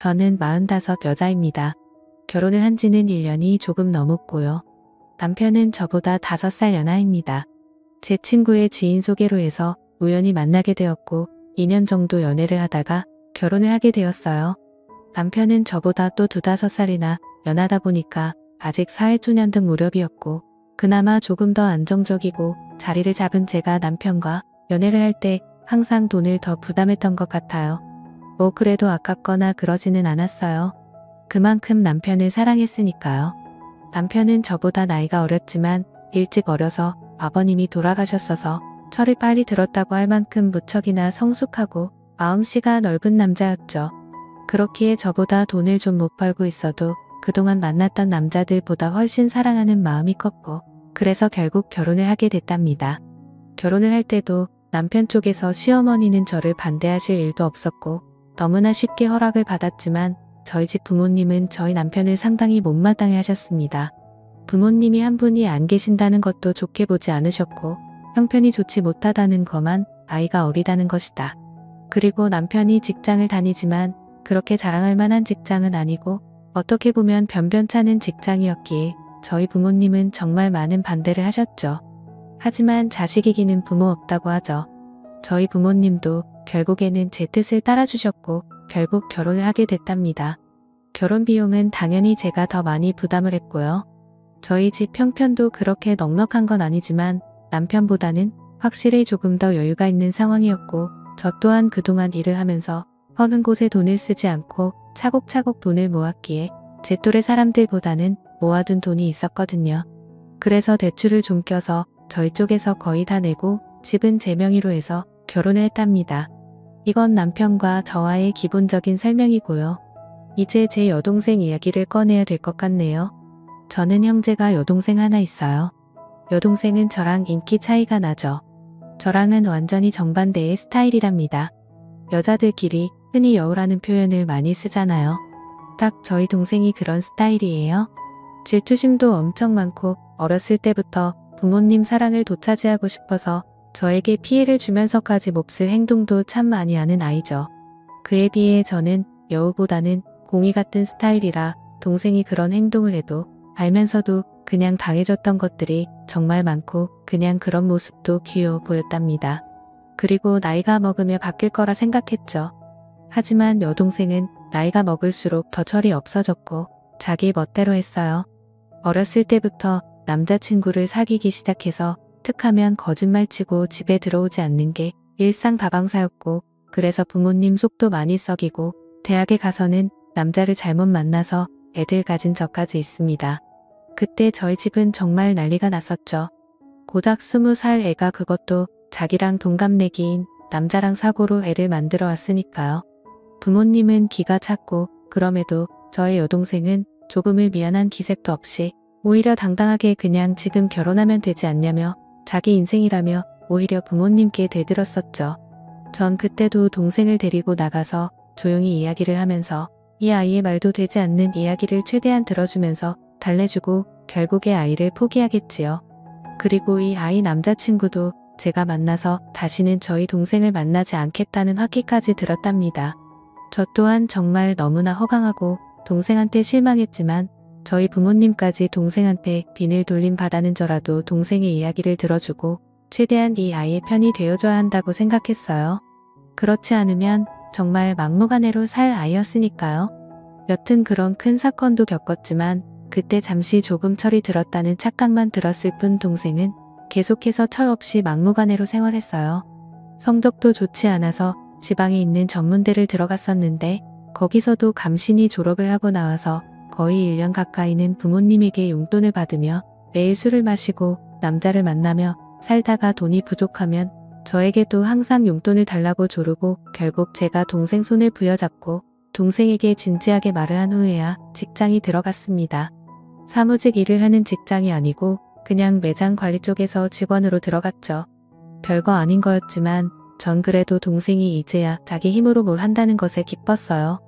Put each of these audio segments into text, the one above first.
저는 45 여자입니다. 결혼을 한 지는 1년이 조금 넘었고요. 남편은 저보다 5살 연하입니다. 제 친구의 지인 소개로 해서 우연히 만나게 되었고 2년 정도 연애를 하다가 결혼을 하게 되었어요. 남편은 저보다 또 2~5살이나 연하다 보니까 아직 사회초년등 무렵이었고 그나마 조금 더 안정적이고 자리를 잡은 제가 남편과 연애를 할 때 항상 돈을 더 부담했던 것 같아요. 뭐 그래도 아깝거나 그러지는 않았어요. 그만큼 남편을 사랑했으니까요. 남편은 저보다 나이가 어렸지만 일찍 어려서 아버님이 돌아가셨어서 철이 빨리 들었다고 할 만큼 무척이나 성숙하고 마음씨가 넓은 남자였죠. 그렇기에 저보다 돈을 좀 못 벌고 있어도 그동안 만났던 남자들보다 훨씬 사랑하는 마음이 컸고 그래서 결국 결혼을 하게 됐답니다. 결혼을 할 때도 남편 쪽에서 시어머니는 저를 반대하실 일도 없었고 너무나 쉽게 허락을 받았지만 저희 집 부모님은 저희 남편을 상당히 못마땅해 하셨습니다. 부모님이 한 분이 안 계신다는 것도 좋게 보지 않으셨고 형편이 좋지 못하다는 것만 아이가 어리다는 것이다. 그리고 남편이 직장을 다니지만 그렇게 자랑할 만한 직장은 아니고 어떻게 보면 변변찮은 직장이었기에 저희 부모님은 정말 많은 반대를 하셨죠. 하지만 자식 이기는 부모 없다고 하죠. 저희 부모님도 결국에는 제 뜻을 따라주셨고 결국 결혼을 하게 됐답니다. 결혼 비용은 당연히 제가 더 많이 부담을 했고요. 저희 집 형편도 그렇게 넉넉한 건 아니지만 남편보다는 확실히 조금 더 여유가 있는 상황이었고 저 또한 그동안 일을 하면서 허는 곳에 돈을 쓰지 않고 차곡차곡 돈을 모았기에 제 또래 사람들보다는 모아둔 돈이 있었거든요. 그래서 대출을 좀 껴서 저희 쪽에서 거의 다 내고 집은 제 명의로 해서 결혼을 했답니다. 이건 남편과 저와의 기본적인 설명이고요. 이제 제 여동생 이야기를 꺼내야 될 것 같네요. 저는 형제가 여동생 하나 있어요. 여동생은 저랑 인기 차이가 나죠. 저랑은 완전히 정반대의 스타일이랍니다. 여자들끼리 흔히 여우라는 표현을 많이 쓰잖아요. 딱 저희 동생이 그런 스타일이에요. 질투심도 엄청 많고 어렸을 때부터 부모님 사랑을 되찾이하고 싶어서 저에게 피해를 주면서까지 몹쓸 행동도 참 많이 하는 아이죠. 그에 비해 저는 여우보다는 공이 같은 스타일이라 동생이 그런 행동을 해도 알면서도 그냥 당해줬던 것들이 정말 많고 그냥 그런 모습도 귀여워 보였답니다. 그리고 나이가 먹으며 바뀔 거라 생각했죠. 하지만 여동생은 나이가 먹을수록 더 철이 없어졌고 자기 멋대로 했어요. 어렸을 때부터 남자친구를 사귀기 시작해서 툭하면 거짓말치고 집에 들어오지 않는 게 일상다방사였고 그래서 부모님 속도 많이 썩이고 대학에 가서는 남자를 잘못 만나서 애들 가진 저까지 있습니다. 그때 저희 집은 정말 난리가 났었죠. 고작 20살 애가 그것도 자기랑 동갑내기인 남자랑 사고로 애를 만들어 왔으니까요. 부모님은 기가 찼고 그럼에도 저의 여동생은 조금의 미안한 기색도 없이 오히려 당당하게 그냥 지금 결혼하면 되지 않냐며 자기 인생이라며 오히려 부모님께 대들었었죠. 전 그때도 동생을 데리고 나가서 조용히 이야기를 하면서 이 아이의 말도 되지 않는 이야기를 최대한 들어주면서 달래주고 결국에 아이를 포기하겠지요. 그리고 이 아이 남자친구도 제가 만나서 다시는 저희 동생을 만나지 않겠다는 확기까지 들었답니다. 저 또한 정말 너무나 허강하고 동생한테 실망했지만 저희 부모님까지 동생한테 빈을 돌림 받아는 저라도 동생의 이야기를 들어주고 최대한 이 아이의 편이 되어줘야 한다고 생각했어요. 그렇지 않으면 정말 막무가내로 살 아이였으니까요. 여튼 그런 큰 사건도 겪었지만 그때 잠시 조금 철이 들었다는 착각만 들었을 뿐 동생은 계속해서 철 없이 막무가내로 생활했어요. 성적도 좋지 않아서 지방에 있는 전문대를 들어갔었는데 거기서도 감신이 졸업을 하고 나와서 거의 1년 가까이는 부모님에게 용돈을 받으며 매일 술을 마시고 남자를 만나며 살다가 돈이 부족하면 저에게도 항상 용돈을 달라고 조르고 결국 제가 동생 손을 부여잡고 동생에게 진지하게 말을 한 후에야 직장이 들어갔습니다. 사무직 일을 하는 직장이 아니고 그냥 매장 관리 쪽에서 직원으로 들어갔죠. 별거 아닌 거였지만 전 그래도 동생이 이제야 자기 힘으로 뭘 한다는 것에 기뻤어요.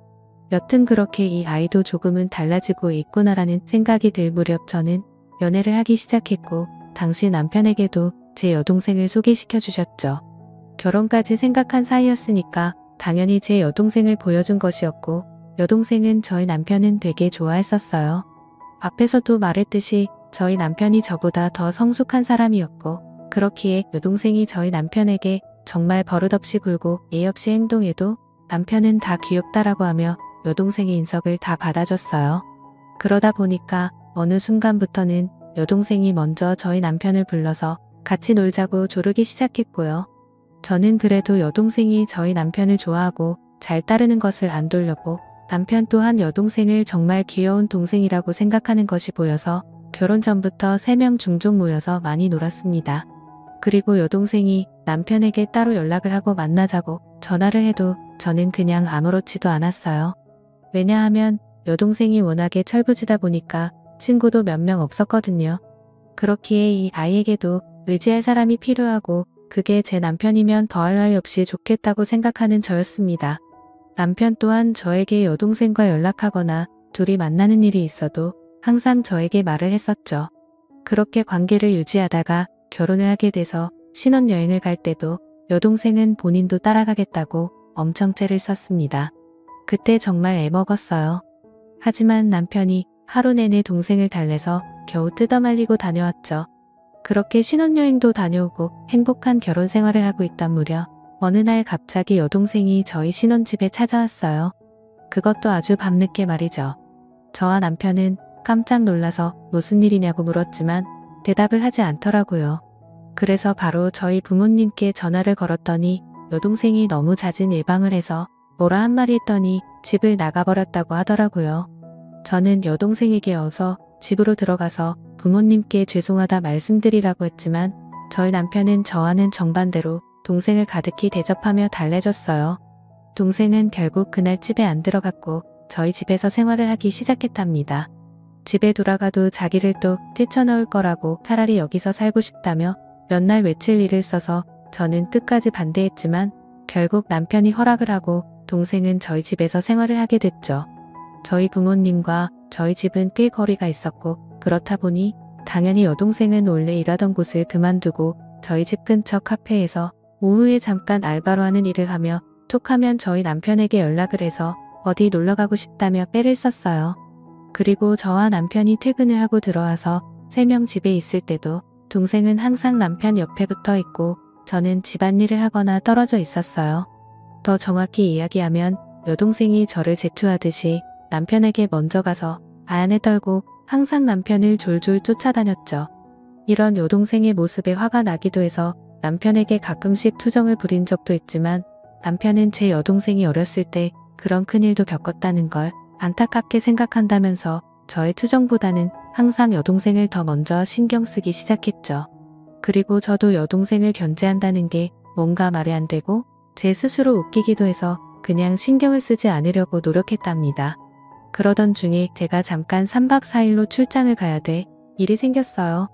여튼 그렇게 이 아이도 조금은 달라지고 있구나라는 생각이 들 무렵 저는 연애를 하기 시작했고 당시 남편에게도 제 여동생을 소개시켜 주셨죠. 결혼까지 생각한 사이였으니까 당연히 제 여동생을 보여준 것이었고 여동생은 저희 남편은 되게 좋아했었어요. 앞에서도 말했듯이 저희 남편이 저보다 더 성숙한 사람이었고, 그렇기에 여동생이 저희 남편에게 정말 버릇없이 굴고 예 없이 행동해도 남편은 다 귀엽다라고 하며 여동생의 인석을 다 받아줬어요. 그러다 보니까 어느 순간부터는 여동생이 먼저 저희 남편을 불러서 같이 놀자고 조르기 시작했고요. 저는 그래도 여동생이 저희 남편을 좋아하고 잘 따르는 것을 안 돌려고 남편 또한 여동생을 정말 귀여운 동생이라고 생각하는 것이 보여서 결혼 전부터 3명 종종 모여서 많이 놀았습니다. 그리고 여동생이 남편에게 따로 연락을 하고 만나자고 전화를 해도 저는 그냥 아무렇지도 않았어요. 왜냐하면 여동생이 워낙에 철부지다 보니까 친구도 몇 명 없었거든요. 그렇기에 이 아이에게도 의지할 사람이 필요하고 그게 제 남편이면 더할 나위 없이 좋겠다고 생각하는 저였습니다. 남편 또한 저에게 여동생과 연락하거나 둘이 만나는 일이 있어도 항상 저에게 말을 했었죠. 그렇게 관계를 유지하다가 결혼을 하게 돼서 신혼여행을 갈 때도 여동생은 본인도 따라가겠다고 엄청 째를 썼습니다. 그때 정말 애먹었어요. 하지만 남편이 하루 내내 동생을 달래서 겨우 뜯어말리고 다녀왔죠. 그렇게 신혼여행도 다녀오고 행복한 결혼 생활을 하고 있던 무렵 어느 날 갑자기 여동생이 저희 신혼집에 찾아왔어요. 그것도 아주 밤늦게 말이죠. 저와 남편은 깜짝 놀라서 무슨 일이냐고 물었지만 대답을 하지 않더라고요. 그래서 바로 저희 부모님께 전화를 걸었더니 여동생이 너무 잦은 예방을 해서 뭐라 한 마리 했더니 집을 나가버렸다고 하더라고요. 저는 여동생에게 어서 집으로 들어가서 부모님께 죄송하다 말씀드리라고 했지만 저희 남편은 저와는 정반대로 동생을 가득히 대접하며 달래줬어요. 동생은 결국 그날 집에 안 들어갔고 저희 집에서 생활을 하기 시작했답니다. 집에 돌아가도 자기를 또 뛰쳐넣을 거라고 차라리 여기서 살고 싶다며 몇 날 외칠 일을 써서 저는 끝까지 반대했지만 결국 남편이 허락을 하고 동생은 저희 집에서 생활을 하게 됐죠. 저희 부모님과 저희 집은 꽤 거리가 있었고 그렇다 보니 당연히 여동생은 원래 일하던 곳을 그만두고 저희 집 근처 카페에서 오후에 잠깐 알바로 하는 일을 하며 톡 하면 저희 남편에게 연락을 해서 어디 놀러가고 싶다며 빼를 썼어요. 그리고 저와 남편이 퇴근을 하고 들어와서 3명 집에 있을 때도 동생은 항상 남편 옆에 붙어 있고 저는 집안일을 하거나 떨어져 있었어요. 더 정확히 이야기하면 여동생이 저를 제투하듯이 남편에게 먼저 가서 아안에 떨고 항상 남편을 졸졸 쫓아다녔죠. 이런 여동생의 모습에 화가 나기도 해서 남편에게 가끔씩 투정을 부린 적도 있지만 남편은 제 여동생이 어렸을 때 그런 큰일도 겪었다는 걸 안타깝게 생각한다면서 저의 투정보다는 항상 여동생을 더 먼저 신경 쓰기 시작했죠. 그리고 저도 여동생을 견제한다는 게 뭔가 말이 안 되고 제 스스로 웃기기도 해서 그냥 신경을 쓰지 않으려고 노력했답니다. 그러던 중에 제가 잠깐 3박 4일로 출장을 가야 돼 일이 생겼어요.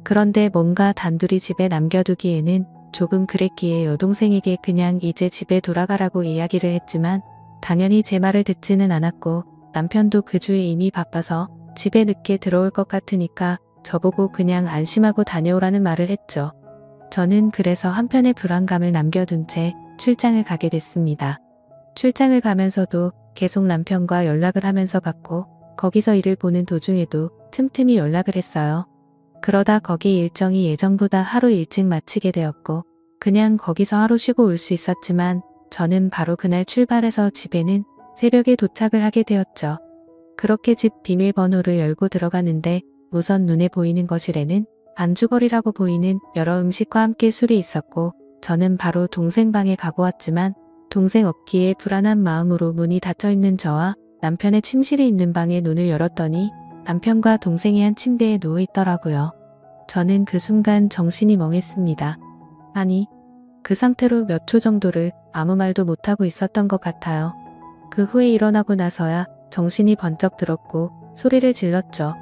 그런데 뭔가 단둘이 집에 남겨두기에는 조금 그랬기에 여동생에게 그냥 이제 집에 돌아가라고 이야기를 했지만 당연히 제 말을 듣지는 않았고 남편도 그 주에 이미 바빠서 집에 늦게 들어올 것 같으니까 저보고 그냥 안심하고 다녀오라는 말을 했죠. 저는 그래서 한편의 불안감을 남겨둔 채 출장을 가게 됐습니다. 출장을 가면서도 계속 남편과 연락을 하면서 갔고 거기서 일을 보는 도중에도 틈틈이 연락을 했어요. 그러다 거기 일정이 예정보다 하루 일찍 마치게 되었고 그냥 거기서 하루 쉬고 올 수 있었지만 저는 바로 그날 출발해서 집에는 새벽에 도착을 하게 되었죠. 그렇게 집 비밀번호를 열고 들어가는데 우선 눈에 보이는 거실에는 안주거리라고 보이는 여러 음식과 함께 술이 있었고 저는 바로 동생 방에 가고 왔지만 동생 없기에 불안한 마음으로 문이 닫혀있는 저와 남편의 침실이 있는 방에 눈을 열었더니 남편과 동생이 한 침대에 누워 있더라고요. 저는 그 순간 정신이 멍했습니다. 아니, 그 상태로 몇 초 정도를 아무 말도 못하고 있었던 것 같아요. 그 후에 일어나고 나서야 정신이 번쩍 들었고 소리를 질렀죠.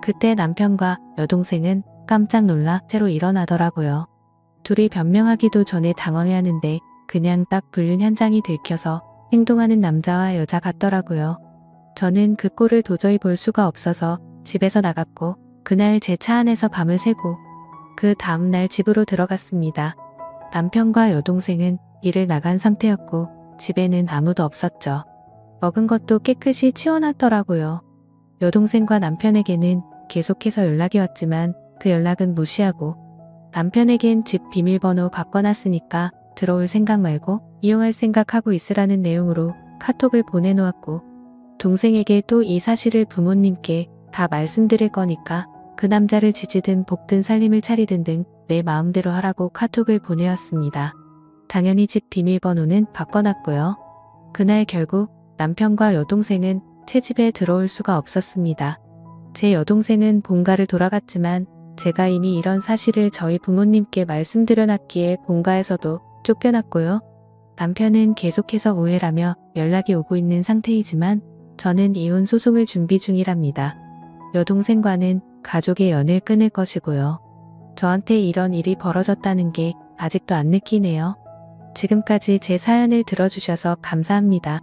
그때 남편과 여동생은 깜짝 놀라 새로 일어나더라고요. 둘이 변명하기도 전에 당황해하는데 그냥 딱 불륜 현장이 들켜서 행동하는 남자와 여자 같더라고요. 저는 그 꼴을 도저히 볼 수가 없어서 집에서 나갔고 그날 제 차 안에서 밤을 새고 그 다음날 집으로 들어갔습니다. 남편과 여동생은 일을 나간 상태였고 집에는 아무도 없었죠. 먹은 것도 깨끗이 치워놨더라고요. 여동생과 남편에게는 계속해서 연락이 왔지만 그 연락은 무시하고 남편에겐 집 비밀번호 바꿔놨으니까 들어올 생각 말고 이용할 생각하고 있으라는 내용으로 카톡을 보내놓았고 동생에게 또 이 사실을 부모님께 다 말씀드릴 거니까 그 남자를 지지든 볶든 살림을 차리든 등 내 마음대로 하라고 카톡을 보내왔습니다. 당연히 집 비밀번호는 바꿔놨고요. 그날 결국 남편과 여동생은 제 집에 들어올 수가 없었습니다. 제 여동생은 본가를 돌아갔지만 제가 이미 이런 사실을 저희 부모님께 말씀드려놨기에 본가에서도 쫓겨났고요. 남편은 계속해서 오해라며 연락이 오고 있는 상태이지만 저는 이혼 소송을 준비 중이랍니다. 여동생과는 가족의 연을 끊을 것이고요. 저한테 이런 일이 벌어졌다는 게 아직도 안 느끼네요. 지금까지 제 사연을 들어주셔서 감사합니다.